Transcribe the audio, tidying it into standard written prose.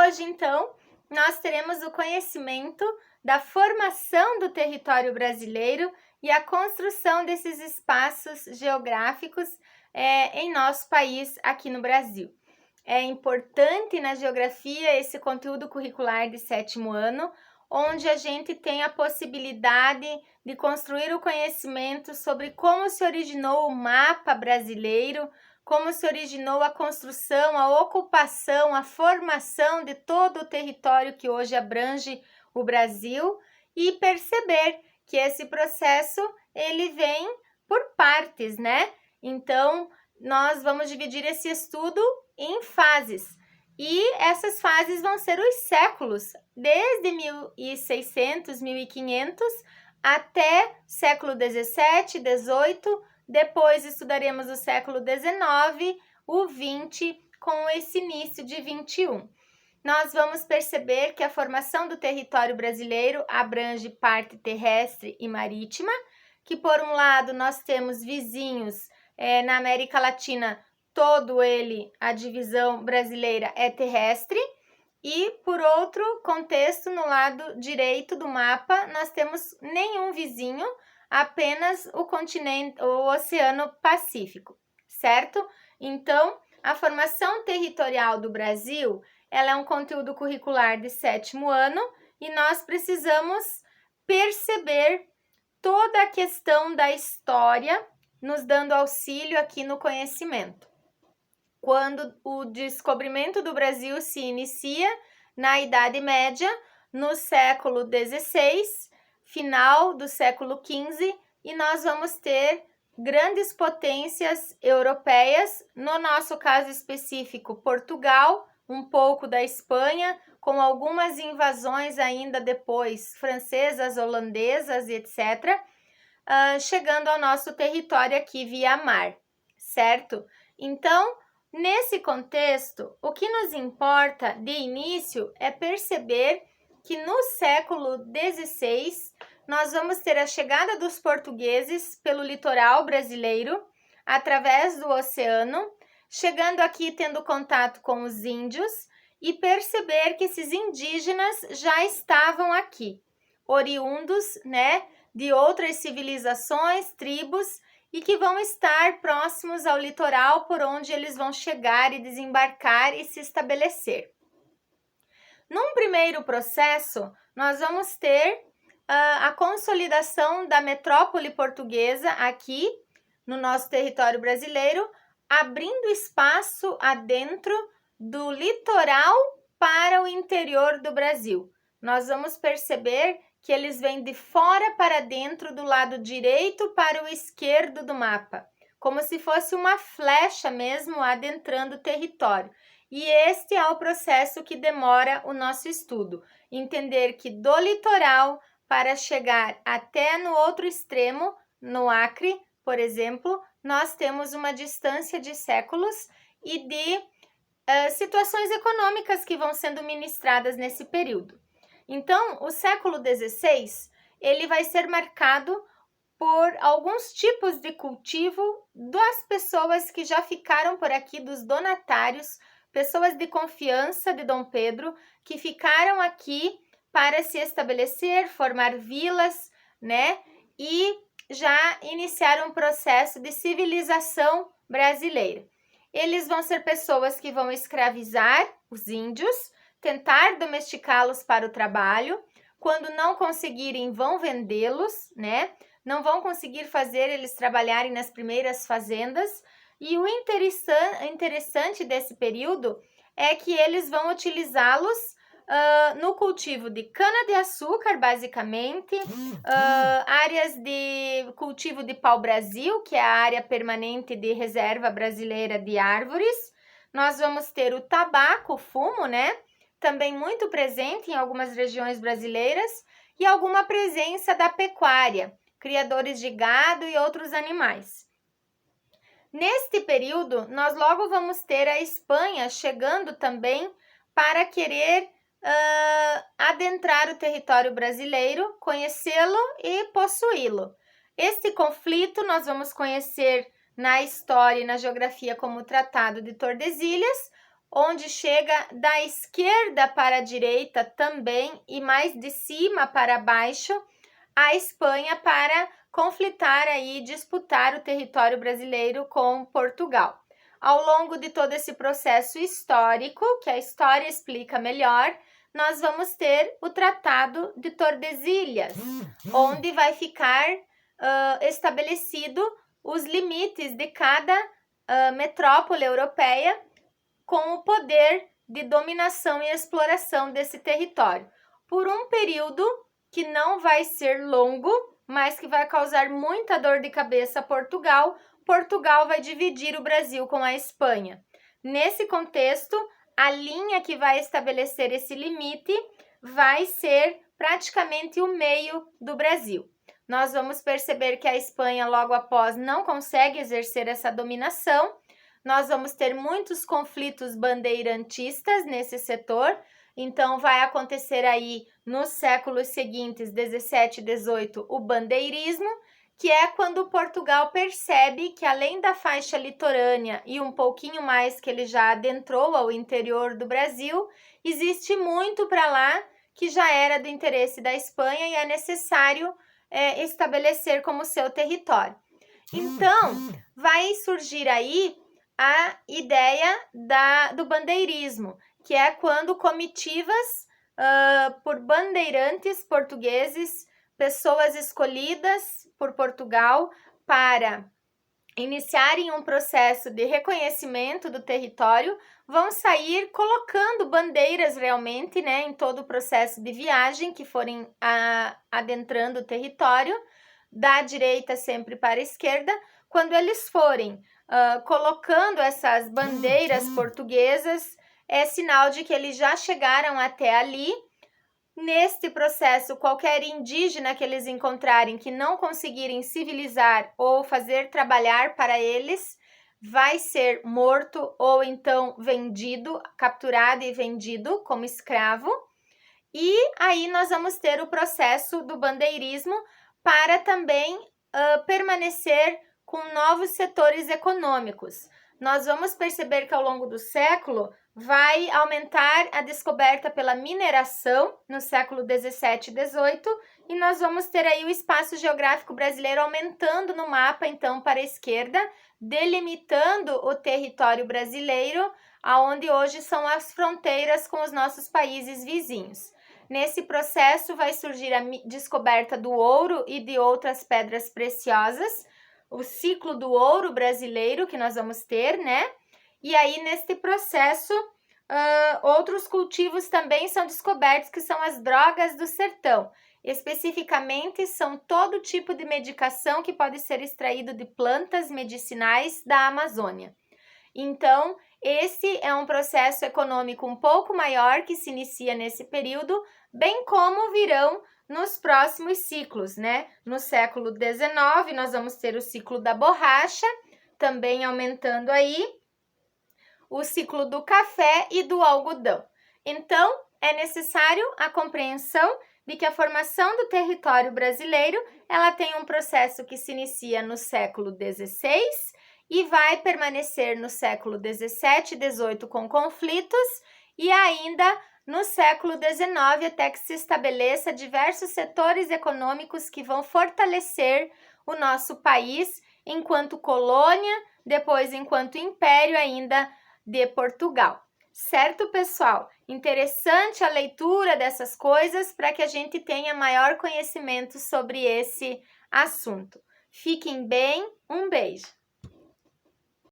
hoje, então, nós teremos o conhecimento da formação do território brasileiro e a construção desses espaços geográficos em nosso país, aqui no Brasil. É importante na geografia esse conteúdo curricular de 7º ano, onde a gente tem a possibilidade de construir o conhecimento sobre como se originou o mapa brasileiro, como se originou a construção, a ocupação, a formação de todo o território que hoje abrange o Brasil e perceber que esse processo ele vem por partes, né? Então, nós vamos dividir esse estudo em fases. E essas fases vão ser os séculos, desde 1600, 1500 até século 17, 18. Depois estudaremos o século 19, o 20, com esse início de 21. Nós vamos perceber que a formação do território brasileiro abrange parte terrestre e marítima, que por um lado nós temos vizinhos na América Latina, todo ele, a divisão brasileira é terrestre, e por outro contexto, no lado direito do mapa, nós temos nenhum vizinho, apenas o continente, o Oceano Pacífico, certo? Então, a formação territorial do Brasil, ela é um conteúdo curricular de 7º ano e nós precisamos perceber toda a questão da história, nos dando auxílio aqui no conhecimento. Quando o descobrimento do Brasil se inicia na Idade Média, no século XVI, final do século XV, e nós vamos ter grandes potências europeias, no nosso caso específico, Portugal, um pouco da Espanha, com algumas invasões ainda depois, francesas, holandesas, etc., chegando ao nosso território aqui via mar, certo? Então, nesse contexto, o que nos importa de início é perceber que no século XVI nós vamos ter a chegada dos portugueses pelo litoral brasileiro, através do oceano, chegando aqui tendo contato com os índios e perceber que esses indígenas já estavam aqui, oriundos, né, de outras civilizações, tribos, e que vão estar próximos ao litoral por onde eles vão chegar e desembarcar e se estabelecer. Num primeiro processo, nós vamos ter a consolidação da metrópole portuguesa aqui no nosso território brasileiro, abrindo espaço adentro do litoral para o interior do Brasil. Nós vamos perceber que eles vêm de fora para dentro, do lado direito para o esquerdo do mapa, como se fosse uma flecha mesmo adentrando o território. E este é o processo que demora o nosso estudo, entender que do litoral para chegar até no outro extremo, no Acre, por exemplo, nós temos uma distância de séculos e de situações econômicas que vão sendo ministradas nesse período. Então, o século XVI, ele vai ser marcado por alguns tipos de cultivo das pessoas que já ficaram por aqui, dos donatários, pessoas de confiança de Dom Pedro, que ficaram aqui para se estabelecer, formar vilas, né? E já iniciar um processo de civilização brasileira. Eles vão ser pessoas que vão escravizar os índios, tentar domesticá-los para o trabalho. Quando não conseguirem, vão vendê-los, né? Não vão conseguir fazer eles trabalharem nas primeiras fazendas. E o interessante desse período é que eles vão utilizá-los no cultivo de cana-de-açúcar, basicamente, áreas de cultivo de pau-brasil, que é a área permanente de reserva brasileira de árvores. Nós vamos ter o tabaco, o fumo, né? Também muito presente em algumas regiões brasileiras, e alguma presença da pecuária, criadores de gado e outros animais. Neste período, nós logo vamos ter a Espanha chegando também para querer adentrar o território brasileiro, conhecê-lo e possuí-lo. Este conflito nós vamos conhecer na história e na geografia como o Tratado de Tordesilhas, onde chega da esquerda para a direita também e mais de cima para baixo a Espanha para conflitar aí, disputar o território brasileiro com Portugal. Ao longo de todo esse processo histórico, que a história explica melhor, nós vamos ter o Tratado de Tordesilhas, onde vai ficar estabelecido os limites de cada metrópole europeia com o poder de dominação e exploração desse território, por um período que não vai ser longo, mas que vai causar muita dor de cabeça a Portugal. Portugal vai dividir o Brasil com a Espanha. Nesse contexto, a linha que vai estabelecer esse limite vai ser praticamente o meio do Brasil. Nós vamos perceber que a Espanha, logo após, não consegue exercer essa dominação. Nós vamos ter muitos conflitos bandeirantistas nesse setor. Então, vai acontecer aí nos séculos seguintes, 17 e 18, o bandeirismo, que é quando Portugal percebe que, além da faixa litorânea e um pouquinho mais que ele já adentrou ao interior do Brasil, existe muito para lá que já era do interesse da Espanha e é necessário estabelecer como seu território. Então, vai surgir aí a ideia do bandeirismo, que é quando comitivas por bandeirantes portugueses, pessoas escolhidas por Portugal para iniciarem um processo de reconhecimento do território, vão sair colocando bandeiras realmente, né, em todo o processo de viagem que forem adentrando o território, da direita sempre para a esquerda. Quando eles forem colocando essas bandeiras portuguesas, é sinal de que eles já chegaram até ali. Neste processo, qualquer indígena que eles encontrarem que não conseguirem civilizar ou fazer trabalhar para eles, vai ser morto ou então vendido, capturado e vendido como escravo. E aí nós vamos ter o processo do bandeirismo para também permanecer com novos setores econômicos. Nós vamos perceber que ao longo do século vai aumentar a descoberta pela mineração no século 17 e 18 e nós vamos ter aí o espaço geográfico brasileiro aumentando no mapa, então, para a esquerda, delimitando o território brasileiro, aonde hoje são as fronteiras com os nossos países vizinhos. Nesse processo vai surgir a descoberta do ouro e de outras pedras preciosas, o ciclo do ouro brasileiro que nós vamos ter, né? E aí, neste processo, outros cultivos também são descobertos, que são as drogas do sertão. Especificamente, são todo tipo de medicação que pode ser extraído de plantas medicinais da Amazônia. Então, esse é um processo econômico um pouco maior que se inicia nesse período, bem como virão nos próximos ciclos, né? No século XIX, nós vamos ter o ciclo da borracha, também aumentando aí, o ciclo do café e do algodão. Então, é necessário a compreensão de que a formação do território brasileiro, ela tem um processo que se inicia no século XVI e vai permanecer no século XVII e XVIII com conflitos e ainda no século XIX até que se estabeleça diversos setores econômicos que vão fortalecer o nosso país enquanto colônia, depois enquanto império ainda de Portugal. Certo, pessoal? Interessante a leitura dessas coisas para que a gente tenha maior conhecimento sobre esse assunto. Fiquem bem, um beijo!